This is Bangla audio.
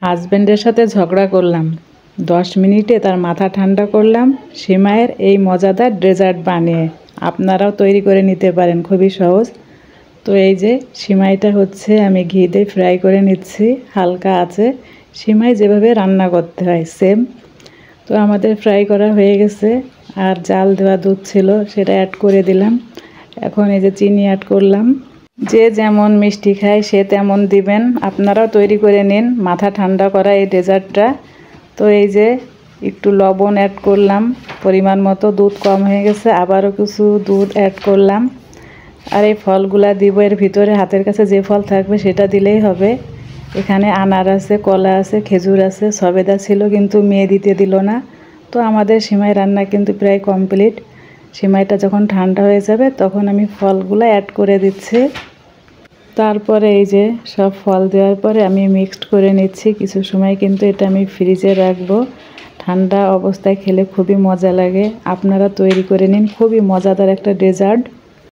হাজবেন্ডের সাথে ঝগড়া করলাম, 10 মিনিটে তার মাথা ঠান্ডা করলাম সিমাইয়ের এই মজাদার ডেজার্ট বানিয়ে। আপনারাও তৈরি করে নিতে পারেন, খুবই সহজ। তো এই যে সিমাইটা হচ্ছে আমি ঘি দিয়ে ফ্রাই করে নিচ্ছি হালকা আছে, সিমাই যেভাবে রান্না করতে হয় সেম। তো আমাদের ফ্রাই করা হয়ে গেছে, আর জাল দেওয়া দুধ ছিল সেটা অ্যাড করে দিলাম। এখন এই যে চিনি অ্যাড করলাম, যে যেমন মিষ্টি খায় সে তেমন দিবেন। আপনারাও তৈরি করে নিন মাথা ঠান্ডা করা এই ডেজার্টটা। তো এই যে একটু লবণ অ্যাড করলাম পরিমাণ মতো, দুধ কম হয়ে গেছে আবারও কিছু দুধ অ্যাড করলাম। আর এই ফলগুলা দিব এর ভিতরে, হাতের কাছে যে ফল থাকবে সেটা দিলেই হবে। এখানে আনার আছে, কলা আছে, খেজুর আছে, সবেদা ছিল কিন্তু মেয়ে দিতে দিল না। তো আমাদের সিমাই রান্না কিন্তু প্রায় কমপ্লিট। সিমাইটা যখন ঠান্ডা হয়ে যাবে তখন আমি ফলগুলো অ্যাড করে দিচ্ছি। তারপরে এই যে সব ফল দেওয়ার পরে আমি মিক্সড করে নিচ্ছি। কিছু সময় কিন্তু এটা আমি ফ্রিজে রাখবো, ঠান্ডা অবস্থায় খেলে খুবই মজা লাগে। আপনারা তৈরি করে নিন, খুবই মজাদার একটা ডেজার্ট।